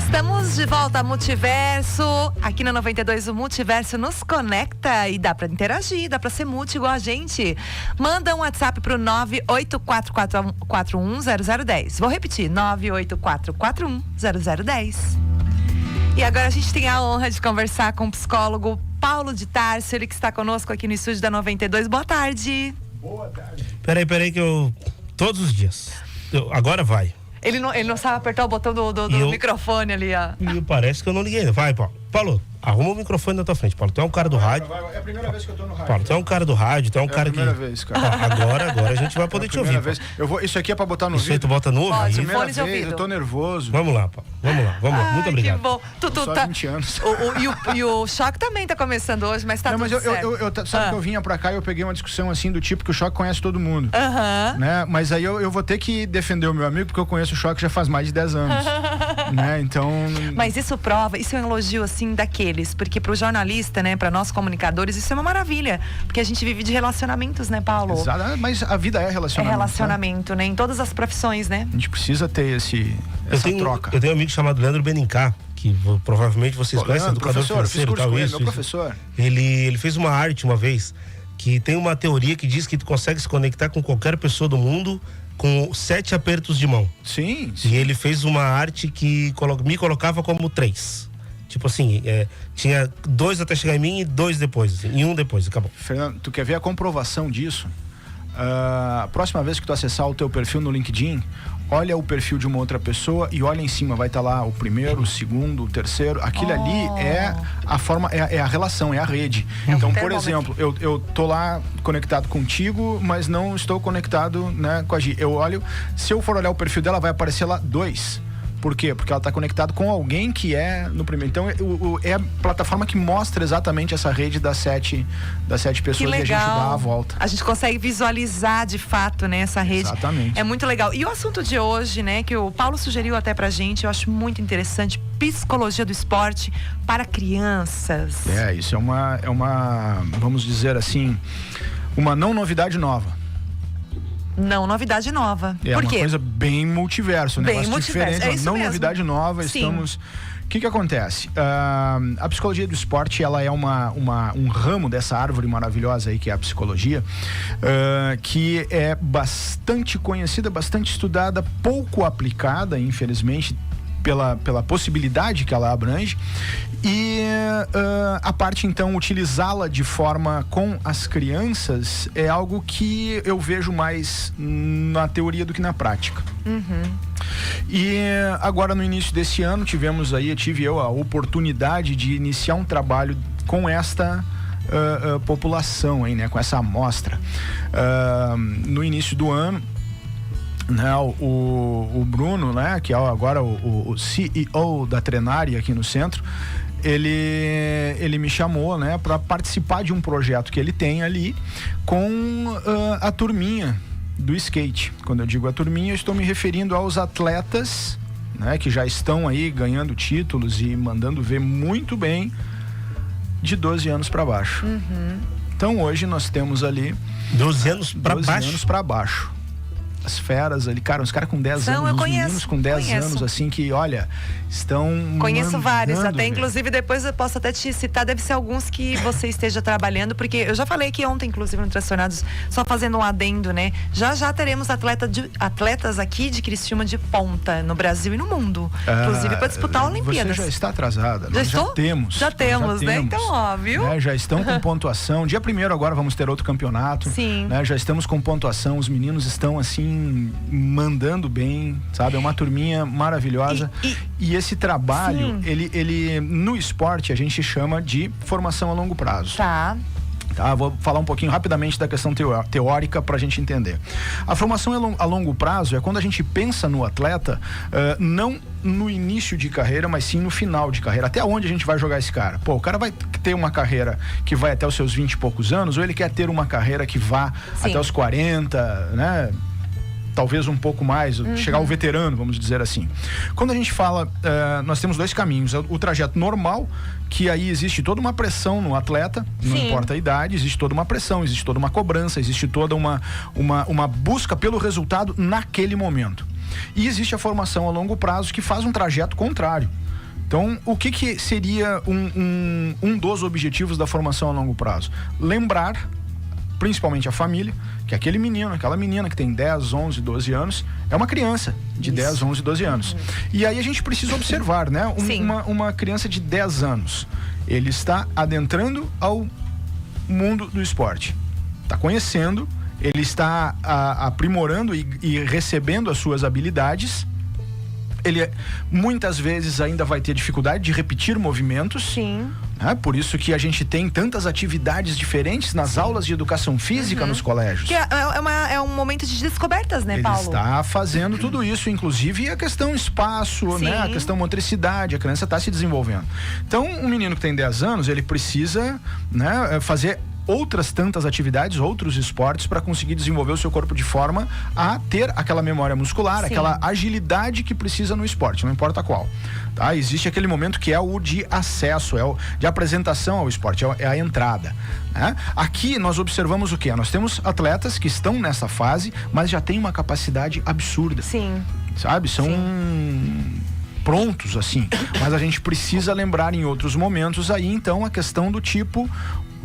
Estamos de volta ao Multiverso. Aqui na 92, o Multiverso nos conecta e dá pra interagir, dá pra ser multi igual a gente. Manda um WhatsApp pro 984410010. Vou repetir, 984410010. E agora a gente tem a honra de conversar com o psicólogo Paulo de Tarso, ele que está conosco aqui no estúdio da 92. Boa tarde. Boa tarde. Peraí que eu... Todos os dias. Agora vai. Ele não sabe apertar o botão do microfone ali, ó. E parece que eu não liguei ainda. Vai, Paulo. Paulo, arruma o microfone na tua frente, Paulo. Tu é um cara do rádio. É a primeira vez que eu tô no rádio. Paulo, tu é um cara do rádio, tu é um cara que... É a primeira vez, cara. Agora a gente vai poder te ouvir. Vez. Isso aqui é pra botar no ouvido. Isso aí tu bota no ouvido? Pode, fone de ouvido. Eu tô nervoso. Vamos lá, Paulo. Vamos lá. Muito obrigado. Que bom. Tu só 20 anos. E o choque também tá começando hoje, mas tá tudo certo. Sabe que eu vinha pra cá e eu peguei uma discussão assim do tipo que o Choque conhece todo mundo. Né? Mas aí eu vou ter que defender o meu amigo porque eu conheço o Choque já faz mais de 10 anos. Né? Então... Mas isso é um elogio assim daqueles, porque pro jornalista, né, para nós comunicadores, isso é uma maravilha, porque a gente vive de relacionamentos, né, Paulo? Exato, mas a vida é relacionamento. É relacionamento, né? Em todas as profissões, né? A gente precisa ter essa troca. Eu tenho um amigo chamado Leandro Benincá, que provavelmente vocês conhecem, educador financeiro e tal, isso. Meu professor. Ele fez uma arte uma vez, que tem uma teoria que diz que tu consegue se conectar com qualquer pessoa do mundo com 7 apertos de mão. Sim. E ele fez uma arte que me colocava como 3. Tipo assim, tinha 2 até chegar em mim e 2 depois, assim, e 1 depois, acabou. Fernando, tu quer ver a comprovação disso? A próxima vez que tu acessar o teu perfil no LinkedIn, olha o perfil de uma outra pessoa e olha em cima, vai estar lá o primeiro, o segundo, o terceiro. Aquilo ali é a forma, é a relação, é a rede. Então, por exemplo, eu tô lá conectado contigo, mas não estou conectado, né, com a Gi. Eu olho, se eu for olhar o perfil dela, vai aparecer lá 2. Por quê? Porque ela está conectada com alguém que é no primeiro. Então, é a plataforma que mostra exatamente essa rede das 7 pessoas e a gente dá a volta. A gente consegue visualizar de fato, né, essa rede. Exatamente. É muito legal. E o assunto de hoje, né, que o Paulo sugeriu até pra gente, eu acho muito interessante, psicologia do esporte para crianças. Isso é uma, vamos dizer assim, uma não novidade nova. Não, novidade nova. Por quê? Uma coisa bem multiverso, né? Bem multiverso, é isso não mesmo. Novidade nova, Sim. estamos... O que acontece? A psicologia do esporte, ela é um ramo dessa árvore maravilhosa aí que é a psicologia, que é bastante conhecida, bastante estudada, pouco aplicada, infelizmente, pela possibilidade que ela abrange, e a parte então utilizá-la de forma com as crianças é algo que eu vejo mais na teoria do que na prática. E agora no início desse ano tive eu a oportunidade de iniciar um trabalho com esta população aí, né, com essa amostra. No início do ano, né, o Bruno, né, que é agora o CEO da Trenária aqui no centro, ele me chamou, né, para participar de um projeto que ele tem ali com a turminha do skate. Quando eu digo a turminha, eu estou me referindo aos atletas, né, que já estão aí ganhando títulos e mandando ver muito bem de 12 anos para baixo. Então hoje nós temos ali 12 anos para baixo. 12 anos para baixo. As feras ali, cara, os caras com 10 anos, os meninos com 10 anos, assim, que, olha, estão... Conheço vários, até inclusive depois eu posso até te citar, deve ser alguns que você esteja trabalhando, porque eu já falei aqui ontem, inclusive, no Transtornados, só fazendo um adendo, né? Já teremos atletas aqui de Criciúma de ponta, no Brasil e no mundo, inclusive para disputar a Olimpíadas. Você já está atrasada. Já estou? Já temos, né? Então, ó, viu? Né? Já estão com pontuação. Dia 1º agora vamos ter outro campeonato. Sim. Né? Já estamos com pontuação, os meninos estão, assim, mandando bem, sabe? É uma turminha maravilhosa. E esse trabalho, ele no esporte a gente chama de formação a longo prazo. Tá, vou falar um pouquinho rapidamente da questão teórica para a gente entender. A formação a longo prazo é quando a gente pensa no atleta, não no início de carreira, mas sim no final de carreira. Até onde a gente vai jogar esse cara? Pô, o cara vai ter uma carreira que vai até os seus 20 e poucos anos, ou ele quer ter uma carreira que vá até os 40, né? Talvez um pouco mais, chegar ao veterano, vamos dizer assim. Quando a gente fala, nós temos 2 caminhos. O trajeto normal, que aí existe toda uma pressão no atleta, não importa a idade, existe toda uma pressão, existe toda uma cobrança, existe toda uma busca pelo resultado naquele momento. E existe a formação a longo prazo que faz um trajeto contrário. Então, o que seria um dos objetivos da formação a longo prazo? Lembrar, principalmente a família, que aquele menino, aquela menina que tem 10, 11, 12 anos, é uma criança de 10, 11, 12 anos. E aí a gente precisa observar, né? Uma criança de 10 anos, ele está adentrando ao mundo do esporte. Está conhecendo, ele está aprimorando e recebendo as suas habilidades. Ele muitas vezes ainda vai ter dificuldade de repetir movimentos. Sim. Por isso que a gente tem tantas atividades diferentes nas aulas de educação física nos colégios. Que é um momento de descobertas, né, Paulo? Ele está fazendo tudo isso, inclusive a questão espaço, né? A questão motricidade, a criança está se desenvolvendo. Então, um menino que tem 10 anos, ele precisa, né, fazer outras tantas atividades, outros esportes para conseguir desenvolver o seu corpo de forma a ter aquela memória muscular, aquela agilidade que precisa no esporte, não importa qual. Tá? Existe aquele momento que é o de acesso, de apresentação ao esporte, é a entrada. Né? Aqui nós observamos o quê? Nós temos atletas que estão nessa fase, mas já têm uma capacidade absurda. Sim. Sabe? São prontos, assim. Mas a gente precisa lembrar em outros momentos aí, então, a questão do tipo...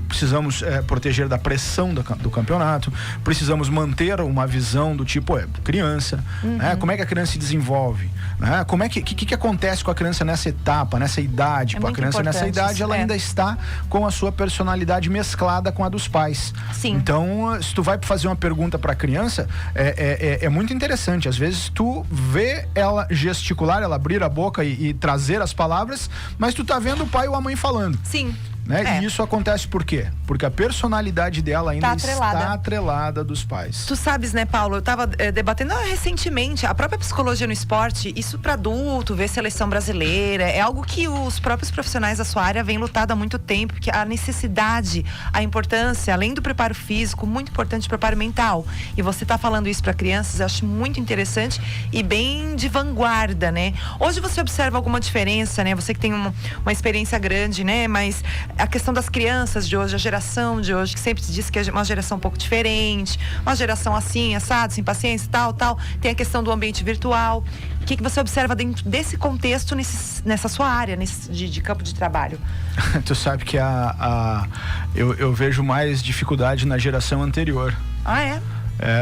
Precisamos proteger da pressão do campeonato, precisamos manter uma visão do tipo criança, né? Como é que a criança se desenvolve, né? Como é que acontece com a criança nessa etapa, nessa idade? A criança nessa idade ela ainda está com a sua personalidade mesclada com a dos pais. Sim. Então, se tu vai fazer uma pergunta para a criança, é muito interessante. Às vezes tu vê ela gesticular, ela abrir a boca e trazer as palavras, mas tu tá vendo o pai ou a mãe falando. Sim. Né? E isso acontece por quê? Porque a personalidade dela ainda está atrelada dos pais. Tu sabes, né, Paulo? Eu tava debatendo recentemente a própria psicologia no esporte, isso para adulto, ver seleção brasileira, é algo que os próprios profissionais da sua área vêm lutado há muito tempo, porque a necessidade, a importância, além do preparo físico, muito importante o preparo mental. E você tá falando isso para crianças, eu acho muito interessante e bem de vanguarda, né? Hoje você observa alguma diferença, né? Você que tem uma experiência grande, né? Mas a questão das crianças de hoje, a geração de hoje, que sempre se diz que é uma geração um pouco diferente, uma geração assim, assado, sem paciência, tal, tem a questão do ambiente virtual. O que você observa dentro desse contexto, nessa sua área, de campo de trabalho? Tu sabe que eu vejo mais dificuldade na geração anterior. Ah, é?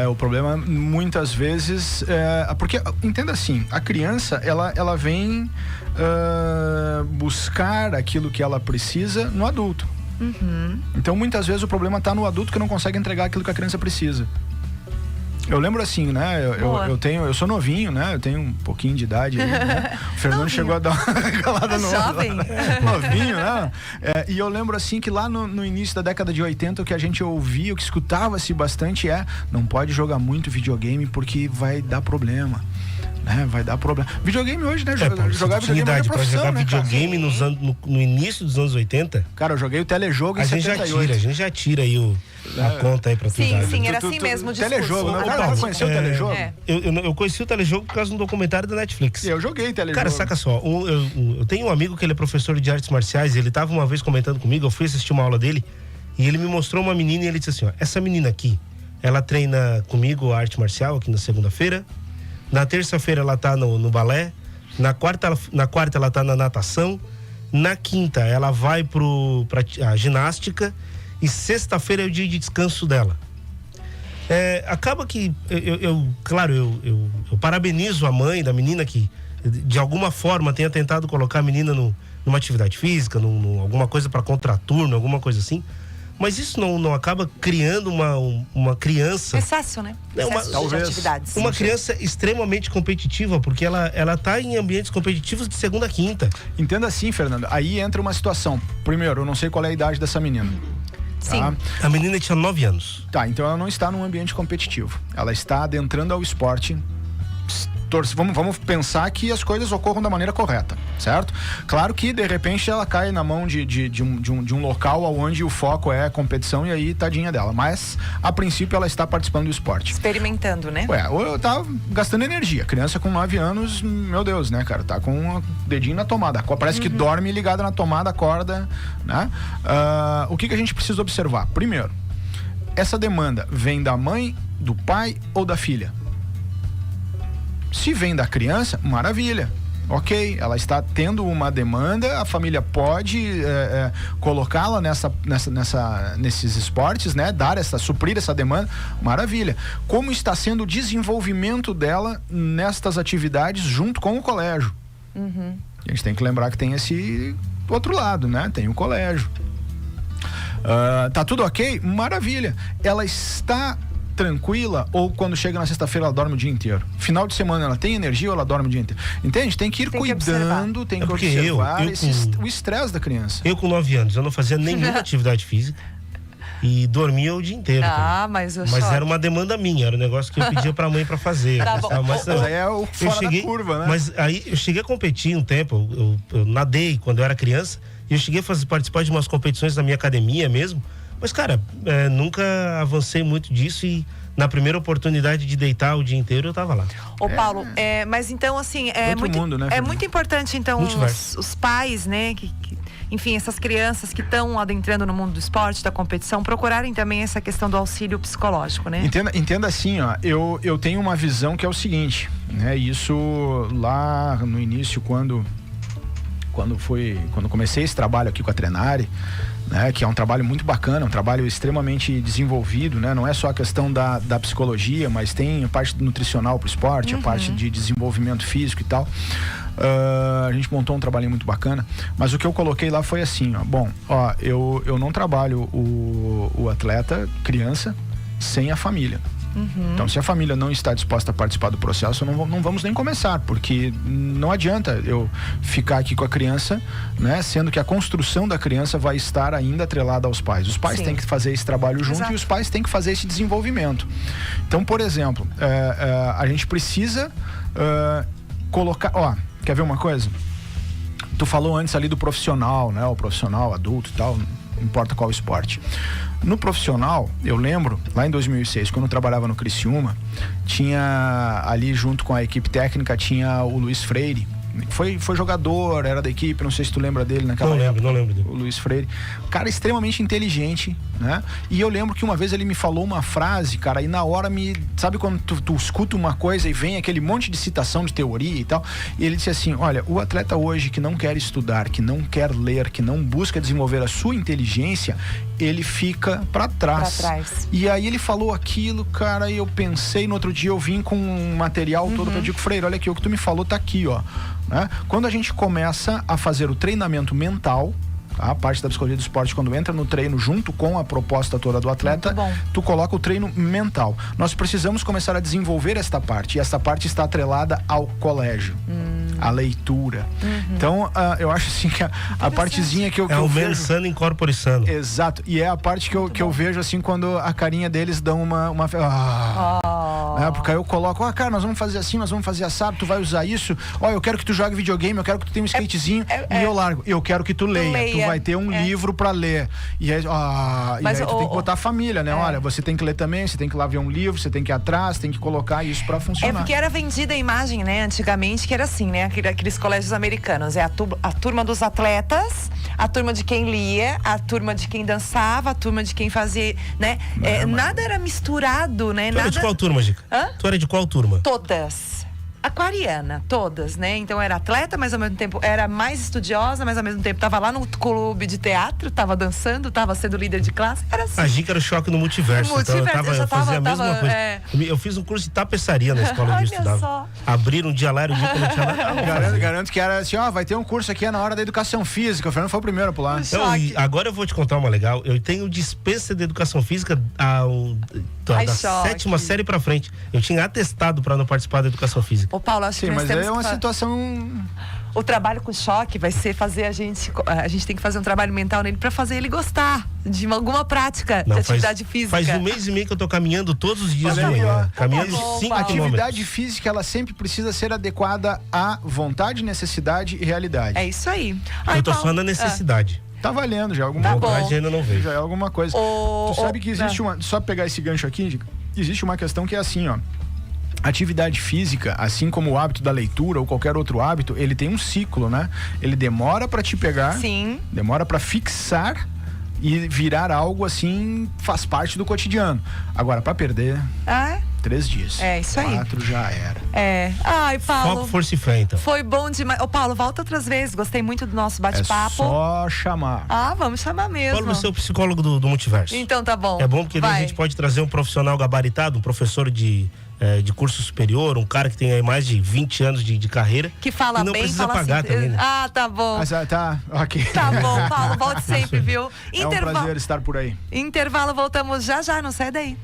O problema muitas vezes porque, entenda assim, a criança ela vem buscar aquilo que ela precisa no adulto. Então muitas vezes o problema está no adulto que não consegue entregar aquilo que a criança precisa. Eu lembro assim, né? Eu sou novinho, né? Eu tenho um pouquinho de idade aí, né? O Fernando chegou a dar uma calada no jovem. Novinho, né? E eu lembro assim que lá no início da década de 80, o que a gente ouvia, o que escutava-se bastante não pode jogar muito videogame porque vai dar problema. Né? Vai dar problema. Videogame hoje, né? Jogar videogame é profissão, jogar né, videogame no início dos anos 80. Cara, eu joguei o telejogo em 78. A gente já tira aí a conta aí pra tu usar. Sim, era assim mesmo o discurso. Telejogo, né? Cara, conheceu o telejogo? Eu conheci o telejogo por causa de um documentário da Netflix. Eu joguei telejogo. Cara, saca só, eu tenho um amigo que ele é professor de artes marciais, ele tava uma vez comentando comigo, eu fui assistir uma aula dele, e ele me mostrou uma menina e ele disse assim, essa menina aqui, ela treina comigo a arte marcial aqui na segunda-feira, na terça-feira ela tá no balé, na quarta ela tá na natação, na quinta ela vai pra ginástica e sexta-feira é o dia de descanso dela. Acaba que eu parabenizo a mãe da menina que de alguma forma tenha tentado colocar a menina numa atividade física, alguma coisa para contraturno, alguma coisa assim. Mas isso não acaba criando uma criança... Excesso, né? Talvez. De atividades. Uma criança extremamente competitiva, porque ela tá em ambientes competitivos de segunda a quinta. Entenda assim, Fernando, aí entra uma situação. Primeiro, eu não sei qual é a idade dessa menina. Sim. Tá? A menina tinha 9 anos. Tá, então ela não está num ambiente competitivo. Ela está adentrando ao esporte. Vamos pensar que as coisas ocorram da maneira correta, certo? Claro que de repente ela cai na mão de um local onde o foco é competição e aí tadinha dela, mas a princípio ela está participando do esporte. Experimentando, né? Tá gastando energia. Criança com 9 anos, meu Deus, né, cara? Tá com o dedinho na tomada. Parece que dorme ligada na tomada, acorda, né? O que a gente precisa observar? Primeiro, essa demanda vem da mãe, do pai ou da filha? Se vem da criança, maravilha. Ok, ela está tendo uma demanda, a família pode colocá-la nesses esportes, né? Suprir essa demanda, maravilha. Como está sendo o desenvolvimento dela nestas atividades junto com o colégio? A gente tem que lembrar que tem esse outro lado, né? Tem o colégio. Tá tudo ok? Maravilha. Ela está tranquila ou quando chega na sexta-feira ela dorme o dia inteiro? Final de semana ela tem energia ou ela dorme o dia inteiro? Entende? Tem que ir cuidando, tem que observar o estresse da criança. Eu com 9 anos, eu não fazia nenhuma atividade física e dormia o dia inteiro. Mas era uma demanda minha, era um negócio que eu pedia pra mãe pra fazer. Mas aí é o fora da curva, né? Mas aí eu cheguei a competir um tempo, eu nadei quando eu era criança e eu cheguei a participar de umas competições na minha academia mesmo. Mas, cara, nunca avancei muito disso e na primeira oportunidade de deitar o dia inteiro eu tava lá. Ô Paulo, mas então assim, muito importante então os pais, né, enfim, essas crianças que estão adentrando no mundo do esporte, da competição, procurarem também essa questão do auxílio psicológico, né? Entenda assim, ó, eu tenho uma visão que é o seguinte, né, isso lá no início, quando comecei esse trabalho aqui com a Trenare, né, que é um trabalho muito bacana, um trabalho extremamente desenvolvido, né? Não é só a questão da psicologia, mas tem a parte nutricional pro esporte, a parte de desenvolvimento físico e tal. A gente montou um trabalhinho muito bacana, mas o que eu coloquei lá foi assim, eu não trabalho o atleta, criança, sem a família. Então, se a família não está disposta a participar do processo, não vamos nem começar, porque não adianta eu ficar aqui com a criança, né? Sendo que a construção da criança vai estar ainda atrelada aos pais. Os pais têm que fazer esse trabalho junto. Exato. E os pais têm que fazer esse desenvolvimento. Então, por exemplo, a gente precisa colocar... quer ver uma coisa? Tu falou antes ali do profissional, né? O profissional adulto e tal, não importa qual esporte. No profissional, eu lembro, lá em 2006, quando eu trabalhava no Criciúma, tinha ali junto com a equipe técnica, tinha o Luiz Freire, foi jogador, era da equipe, não sei se tu lembra dele naquela época. Não lembro dele. O Luiz Freire, cara extremamente inteligente, né? E eu lembro que uma vez ele me falou uma frase, cara, e na hora sabe quando tu escuta uma coisa e vem aquele monte de citação de teoria e tal, e ele disse assim, olha, o atleta hoje que não quer estudar, que não quer ler, que não busca desenvolver a sua inteligência, ele fica pra trás. E aí ele falou aquilo, cara, e eu pensei, no outro dia eu vim com um material todo pra dizer, Freire, olha aqui, o que tu me falou tá aqui, ó. Né? Quando a gente começa a fazer o treinamento mental, a parte da psicologia do esporte, quando entra no treino junto com a proposta toda do atleta, tu coloca o treino mental. Nós precisamos começar a desenvolver esta parte, e esta parte está atrelada ao colégio, à leitura. Então, eu acho assim que a partezinha que eu o vejo... mens sana in corpore sano. Exato, e é a parte que eu vejo assim, quando a carinha deles dão uma né? Porque aí eu coloco, cara, nós vamos fazer assim, nós vamos fazer assado, tu vai usar isso, eu quero que tu jogue videogame, eu quero que tu tenha um skatezinho, e eu largo, eu quero que tu leia. Tu vai ter um livro pra ler. E aí, tu tem que botar a família, né? Olha, você tem que ler também, você tem que lá ver um livro, você tem que ir atrás, tem que colocar isso pra funcionar. Porque era vendida a imagem, né? Antigamente, que era assim, né? Aqueles colégios americanos. A turma dos atletas, a turma de quem lia, a turma de quem dançava, a turma de quem fazia, né? Nada era misturado, né? Tu era de qual turma, Gica? Tu era de qual turma? Todas. Aquariana, todas, né? Então era atleta, mas ao mesmo tempo era mais estudiosa, mas ao mesmo tempo tava lá no clube de teatro, tava dançando, tava sendo líder de classe, era assim. A Gica era o choque no multiverso. Eu fazia a mesma coisa. Eu fiz um curso de tapeçaria na escola onde eu estudava. Só. Abriram um dia lá, o dia que eu não tinha nada. Garanto que era assim, vai ter um curso aqui na hora da educação física. O Fernando foi o primeiro a pular. Então, agora eu vou te contar uma legal. Eu tenho dispensa de educação física da 7ª série pra frente. Eu tinha atestado pra não participar da educação física. Ô Paulo, acho que mas é uma situação... O trabalho com choque vai ser fazer a gente tem que fazer um trabalho mental nele pra fazer ele gostar de alguma prática de atividade física. Faz 1 mês e meio que eu tô caminhando todos os dias de manhã. Caminhando 5 km. A atividade física, ela sempre precisa ser adequada à vontade, necessidade e realidade. É isso aí. Eu tô falando da necessidade. Tá valendo já alguma coisa. Ainda não vejo. Já é alguma coisa. Tu sabe que existe uma... Só pegar esse gancho aqui, existe uma questão que é assim, ó. Atividade física, assim como o hábito da leitura ou qualquer outro hábito, ele tem um ciclo, né? Ele demora pra te pegar, demora pra fixar e virar algo assim, faz parte do cotidiano. Agora, pra perder... 3 dias. É, isso aí. 4 já era. Ai, Paulo. Foco, força e fé, então. Foi bom demais. Ô, Paulo, volta outras vezes. Gostei muito do nosso bate-papo. É só chamar. Vamos chamar mesmo. Paulo, você é o psicólogo do multiverso. Então tá bom. É bom porque daí a Vai. gente pode trazer um profissional gabaritado, um professor de curso superior, um cara que tem aí mais de 20 anos de carreira. Que fala e não bem, precisa fala pagar assim. também, né? Tá bom. Tá, ok. Tá bom, Paulo. Volte sempre, viu? É um prazer estar por aí. Intervalo, voltamos já, não sai daí.